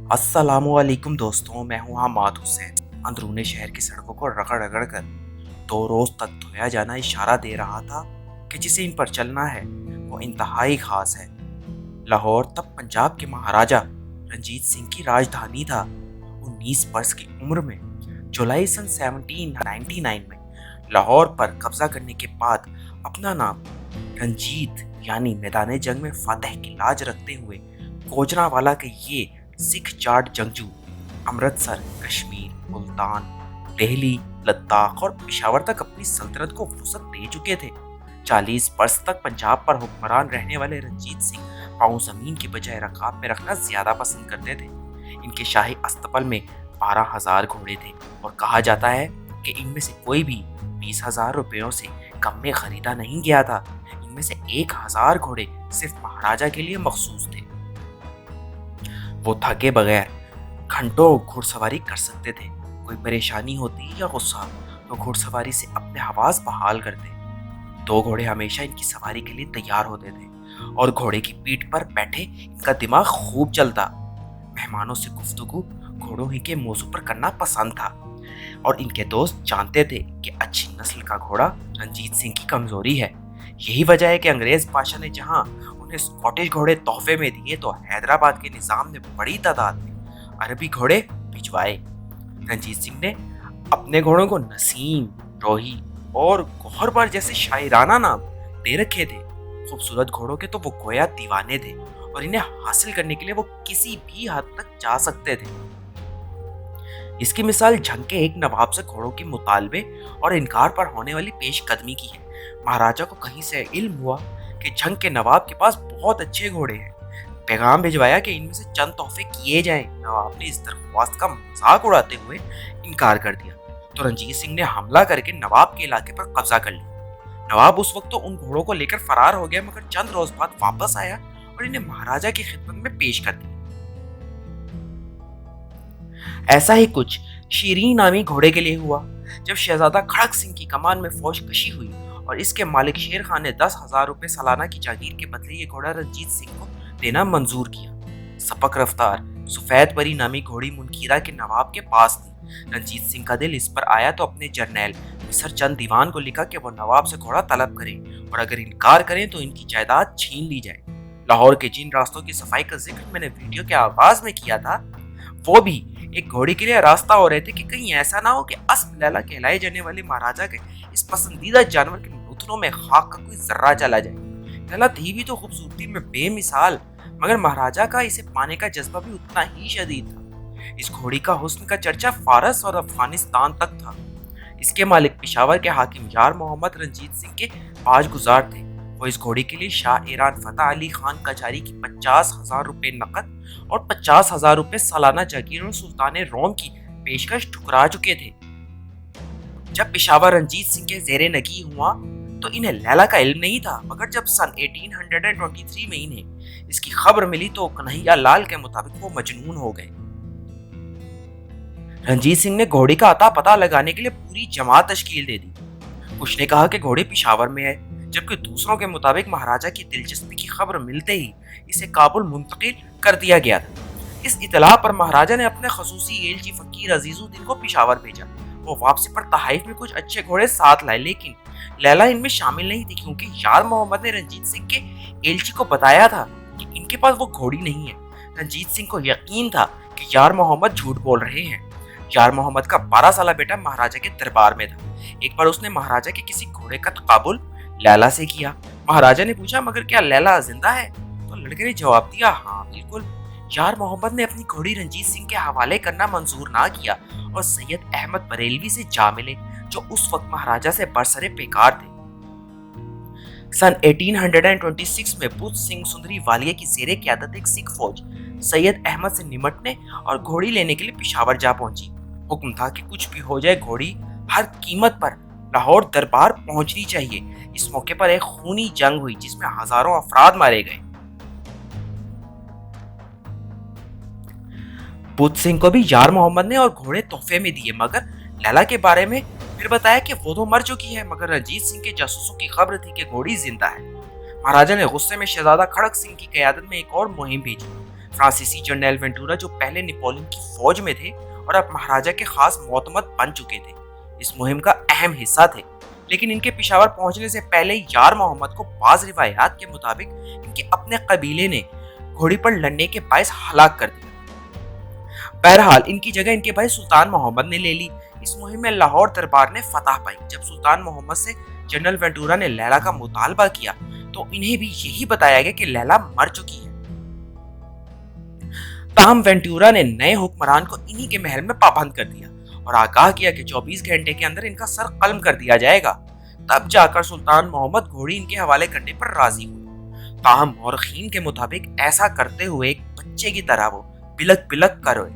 अस्सलामुअलैकुम दोस्तों, मैं हूँ हमाद हुसैन। अंदरूनी शहर की सड़कों को रगड़ रगड़ कर 2 रोज तक धोया जाना इशारा दे रहा था कि जिसे इन पर चलना है वो इंतहाई खास है। लाहौर तब पंजाब के महाराजा रंजीत सिंह की राजधानी था। 19 वर्ष की उम्र में जुलाई सन 1799 में लाहौर पर कब्जा करने के बाद अपना नाम रंजीत यानी मैदान जंग में फतेह की लाज रखते हुए कोजरावाला के ये सिख जाट जंगजू अमृतसर, कश्मीर, मुल्तान, दिल्ली, लद्दाख और पिशावर तक अपनी सल्तनत को वुसअत दे चुके थे। 40 वर्ष तक पंजाब पर हुक्मरान रहने वाले रंजीत सिंह पांव जमीन की बजाय रकाब में रखना ज्यादा पसंद करते थे। इनके शाही अस्तबल में 12,000 घोड़े थे और कहा जाता है कि इनमें से कोई भी 20,000 रुपयों से कम में खरीदा नहीं गया था। इनमें से 1,000 घोड़े सिर्फ महाराजा के लिए मखसूस थे। वो थके बगैर घंटों घुड़सवारी कर सकते थे। कोई परेशानी होती या गुस्सा तो घुड़सवारी से अपने हवास बहाल करते। 2 घोड़े हमेशा इनकी सवारी के लिए तैयार होते थे और घोड़े की पीठ पर बैठे इनका दिमाग खूब चलता। मेहमानों से गुफ्तगू घोड़ों ही के मौजू पर करना पसंद था और इनके दोस्त जानते थे कि अच्छी नस्ल का घोड़ा रंजीत सिंह की कमजोरी है। यही वजह है कि अंग्रेज बादशाह ने जहां उन्हें स्कॉटिश घोड़े तोहफे में दिए तो हैदराबाद के निजाम ने बड़ी तादाद में अरबी घोड़े भिजवाए। रंजीत सिंह ने अपने घोड़ों को नसीम, रोही और गौहरबार जैसे शायराना नाम दे रखे थे। खूबसूरत घोड़ों के तो वो गोया दीवाने थे और इन्हें हासिल करने के लिए वो किसी भी हद तक जा सकते थे। इसकी मिसाल झंग के एक नवाब से घोड़ों के मुतालबे और इनकार पर होने वाली पेशकदमी की है। महाराजा को कहीं से इल्म हुआ कि झंग के नवाब के पास बहुत अच्छे घोड़े हैं। पैगाम भिजवाया कि इनमें से चंद तोहफे किए जाएं। नवाब ने इस दरख्वास्त का मजाक उड़ाते हुए इनकार कर दिया तो रंजीत सिंह ने हमला करके नवाब के इलाके पर कब्जा कर लिया। नवाब उस वक्त तो उन घोड़ों को लेकर फरार हो गया, मगर चंद रोज बाद वापस आया और इन्हें महाराजा की खिदमत में पेश कर दिया। ऐसा ही कुछ शीरीन नामी घोड़े के लिए हुआ। जब शहजादा खड़क सिंह की कमान में फौज कशी हुई और इसके मालिक शेर खान ने 10,000 रुपए सालाना की जागीर के बदले ये घोड़ा रंजीत सिंह को देना मंजूर किया। सपक रफ्तार सफेद परी नामी घोड़ी मुनकीरा के नवाब के पास थी। रंजीत सिंह का दिल इस पर आया तो अपने जर्नैल मिसर चंद दीवान को लिखा कि वो नवाब से घोड़ा तलब करें और अगर इनकार करें तो इनकी जायदाद छीन ली जाए। लाहौर के जिन रास्तों की सफाई का जिक्र मैंने वीडियो के आगाज में किया था, वो भी एक घोड़ी के लिए रास्ता हो रहे थे कि कहीं ऐसा ना हो कि अस्प लैला कहलाए जाने वाले महाराजा के इस पसंदीदा जानवर के नुतनों में खाक का कोई जर्रा चला जाए। लैला थी भी तो खूबसूरती में बेमिसाल, मगर महाराजा का इसे पाने का जज्बा भी उतना ही शदीद था। इस घोड़ी का हुस्न का चर्चा फारस और अफगानिस्तान तक था। इसके मालिक पिशावर के हाकिम यार मोहम्मद रंजीत सिंह के बाजगुजार थे। वो इस घोड़ी के लिए शाह ईरान फतेह अली खान कचारी की 50,000 रुपए नकद और 50,000 रुपए सालाना जागीर और सुल्तान रोम की पेशकश ठुकरा चुके थे। जब पिशावर रंजीत सिंह के जेरे नगी हुआ तो इन्हें लैला का इल्म नहीं था, मगर जब सन 1823 में इन्हें इसकी खबर मिली तो कन्हैया लाल के मुताबिक वो मजनून हो गए। रंजीत सिंह ने घोड़ी का अता पता लगाने के लिए पूरी जमात तश्कील दे दी। कुछ ने कहा कि घोड़ी पिशावर में है, जबकि दूसरों के मुताबिक महाराजा की दिलचस्पी की खबर मिलते ही इसे काबुल मुंतकिल कर दिया गया था। इस इतला पर महाराजा ने अपने खसूसी एलची फकीर अजीजुद्दीन को पिशावर भेजा। वो वापसी पर तहाइफ में कुछ अच्छे घोड़े साथ लाए, लेकिन लैला इनमें शामिल नहीं थी क्योंकि यार मोहम्मद ने रंजीत सिंह के एलची को बताया था कि इनके पास वो घोड़ी नहीं है। रंजीत सिंह को यकीन था कि यार मोहम्मद झूठ बोल रहे हैं। यार मोहम्मद का 12 साल बेटा महाराजा के दरबार में था। एक बार उसने महाराजा के किसी घोड़े का तकाबुल लैला से किया। महाराजा ने पूछा, मगर क्या लैला जिंदा है? तो लड़के ने जवाब दिया, हाँ बिल्कुल। यार मोहम्मद ने अपनी घोड़ी रंजीत सिंह के हवाले करना मंजूर ना किया और सैयद अहमद बरेलवी से जा मिले, जो उस वक्त महाराजा से बरसरे पेकार थे। सन 1826 में बुद्ध सिंह सुंदरी वालिया की जेरे क़यादत एक सिख फौज सैयद अहमद से निमटने और घोड़ी लेने के लिए पिशावर जा पहुंची। हुक्म था कि कुछ भी हो जाए घोड़ी हर कीमत पर लाहौर दरबार पहुंचनी चाहिए। इस मौके पर एक खूनी जंग हुई जिसमें हजारों अफराद मारे गए। बुद्ध सिंह को भी यार मोहम्मद ने और घोड़े तोहफे में दिए, मगर लैला के बारे में फिर बताया कि वो तो मर चुकी है, मगर रंजीत सिंह के जासूसों की खबर थी कि घोड़ी जिंदा है। महाराजा ने गुस्से में शहजादा खड़क सिंह की क़यादत में एक और मुहिम भेजी। फ्रांसीसी जर्नैल वेंटूरा जो पहले नेपोलियन की फौज में थे और अब महाराजा के खास मोतमद बन चुके थे, इस मुहिम का अहम हिस्सा थे। लेकिन इनके पिशावर पहुंचने से पहले यार मोहम्मद को बाज रिवायात के मुताबिक इनके अपने कबीले ने घोड़ी पर लड़ने के बायस हलाक कर दिया। बहरहाल इनकी जगह इनके भाई सुल्तान मोहम्मद ने ले ली। इस मुहिम में लाहौर दरबार ने फतह पाई। जब सुल्तान मोहम्मद से जनरल वेंटूरा ने लैला का मुतालबा किया तो इन्हें भी यही बताया गया कि लैला मर चुकी है। ताहम वेंटूरा ने नए हुक्मरान को इन्हीं के महल में पाबंद कर दिया और आगाह किया कि 24 घंटे के अंदर इनका सर कलम कर दिया जाएगा। तब जाकर सुल्तान मोहम्मद घोड़ी इनके हवाले करने पर राजी हुए। ताहम मौरखीन के मुताबिक ऐसा करते हुए एक बच्चे की तरह वो बिलक बिलक कर रोए।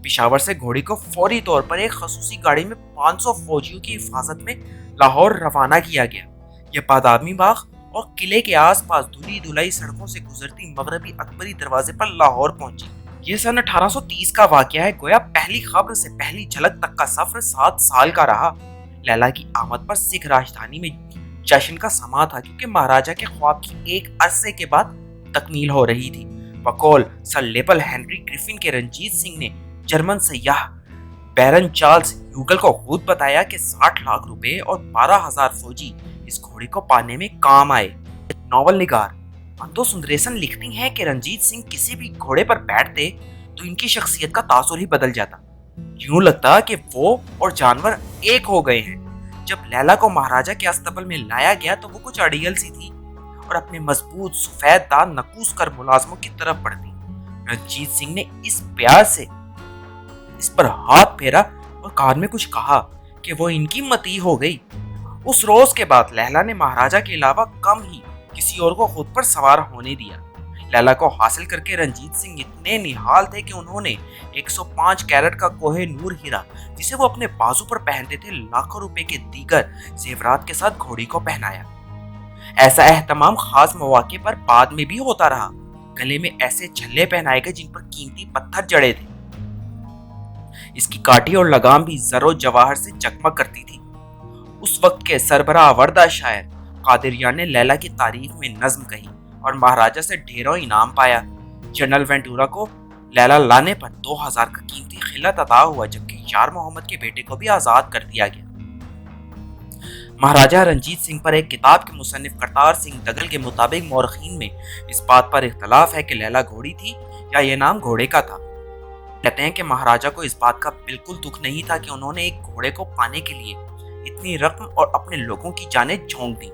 पिशावर से घोड़ी को फौरी तौर पर एक खसूसी गाड़ी में 500 फौजियों की हिफाजत में लाहौर रवाना किया गया। यह बादामी बाग और किले के आसपास धुली धुलाई सड़कों से गुजरती मगरबी अकबरी दरवाजे पर लाहौर पहुंची। यह सन 1830 का वाकया है। गोया पहली खबर से पहली झलक तक का सफर 7 साल का रहा। लैला की आमद पर सिख राजधानी में जश्न का समा था, क्योंकि महाराजा के ख्वाब की एक अरसे के बाद तकमील हो रही थी। बकौल सर लेपल हेनरी ग्रिफिन के रंजीत सिंह ने जर्मन सयाह बैरन चार्ल्स ह्यूगल को खुद बताया कि 60 लाख रुपए और 12,000 फौजी इस घोड़े को पाने में काम आए। नॉवल निगार अंतो सुंदरेसन लिखती हैं कि रंजीत सिंह किसी भी घोड़े पर बैठते तो इनकी शख्सियत का तासुर ही बदल जाता। यूं लगता कि वो और जानवर एक हो गए हैं। जब लैला को महाराजा के अस्तबल में लाया गया तो वो कुछ अड़ियल सी थी और अपने मजबूत सफेद दांत नकूस कर मुलाजमों की तरफ बढ़ती। रंजीत सिंह ने इस प्यार से इस पर हाथ फेरा और कान में कुछ कहा कि वो इनकी मती हो गई। उस रोज के बाद लैला ने महाराजा के अलावा कम ही किसी और को खुद पर सवार होने दिया। लैला को हासिल करके रंजीत सिंह इतने निहाल थे कि उन्होंने 105 कैरेट का कोहे नूर हीरा, जिसे वो अपने बाजू पर पहनते थे, लाखों रुपए के दीगर जेवरात के साथ घोड़ी को पहनाया। ऐसा एहतमाम खास मौके पर बाद में भी होता रहा। गले में ऐसे छल्ले पहनाए गए जिन पर कीमती पत्थर जड़े थे। इसकी काठी और लगाम भी जरो जवाहर से चकमक करती थी। उस वक्त के सरबराह वर्दा शायर कादिरिया ने लैला की तारीफ में नज्म कही और महाराजा से ढेरों इनाम पाया। जनरल वेंटूरा को लैला लाने पर 2000 का कीमती खिलत अता हुआ, जबकि यार मोहम्मद के बेटे को भी आजाद कर दिया गया। महाराजा रंजीत सिंह पर एक किताब के मुसन्निफ करतार सिंह दगल के मुताबिक मौरखीन में इस बात पर इख्तलाफ है कि लैला घोड़ी थी या यह नाम घोड़े का था। कहते हैं कि महाराजा को इस बात का बिल्कुल दुख नहीं था कि उन्होंने एक घोड़े को पाने के लिए इतनी रकम और अपने लोगों की जानें झोंक दी।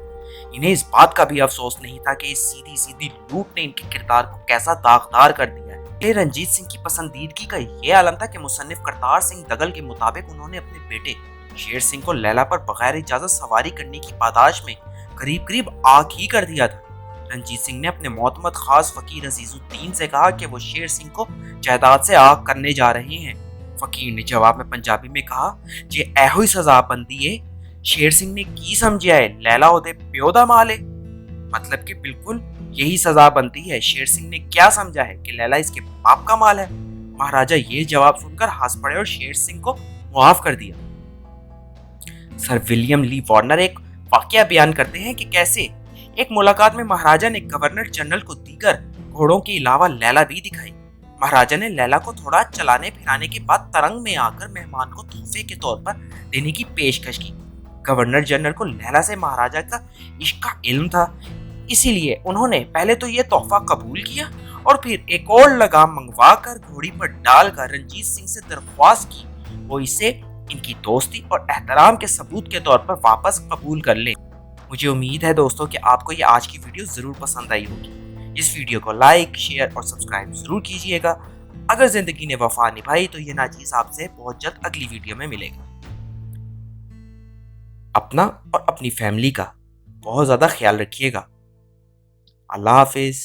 इन्हें इस बात का भी अफसोस नहीं था कि इस सीधी सीधी लूट ने इनके किरदार को कैसा दागदार कर दिया है। रंजीत सिंह की पसंदीदगी का यह आलम था कि मुसन्निफ करतार सिंह दगल के मुताबिक उन्होंने अपने बेटे शेर सिंह को लैला पर बगैर इजाजत सवारी करने की पादाश में करीब करीब आग ही कर दिया था। रंजीत सिंह ने अपने मोतमद खास फकीर अजीजुद्दीन से कहा कि वो शेर सिंह को जायदाद से आग करने जा रहे हैं। फकीर ने जवाब में पंजाबी में कहा, जे एहो ही सजा बंदी है। शेर सिंह ने की समझा है लैला ओदे प्यो दा माल है, मतलब कि बिल्कुल यही सजा बनती है। शेर सिंह ने क्या समझा है कि लैला इसके बाप का माल है। महाराजा ये जवाब सुनकर हंस पड़े और शेर सिंह को मुआफ कर दिया। सर विलियम ली वार्नर एक वाकया बयान करते हैं कि कैसे एक मुलाकात में महाराजा ने गवर्नर जनरल को दीगर घोड़ों के अलावा लैला भी दिखाई। महाराजा ने लैला को थोड़ा चलाने फिराने के बाद तरंग में आकर मेहमान को तोहफे के तौर पर देने की पेशकश की। गवर्नर जनरल को लैला से महाराजा का इश्क का इल्म था, इसीलिए उन्होंने पहले तो यह तोहफा कबूल किया और फिर एक और लगाम मंगवा कर घोड़ी पर डालकर रंजीत सिंह से दरख्वास्त की वो इसे इनकी दोस्ती और एहतराम के सबूत के तौर पर वापस कबूल कर ले। मुझे उम्मीद है दोस्तों कि आपको ये आज की वीडियो जरूर पसंद आई होगी। इस वीडियो को लाइक, शेयर और सब्सक्राइब जरूर कीजिएगा। अगर जिंदगी ने वफा निभाई तो ये नाचीज आपसे बहुत जल्द अगली वीडियो में मिलेगा। अपना और अपनी फैमिली का बहुत ज्यादा ख्याल रखिएगा। अल्लाह हाफिज।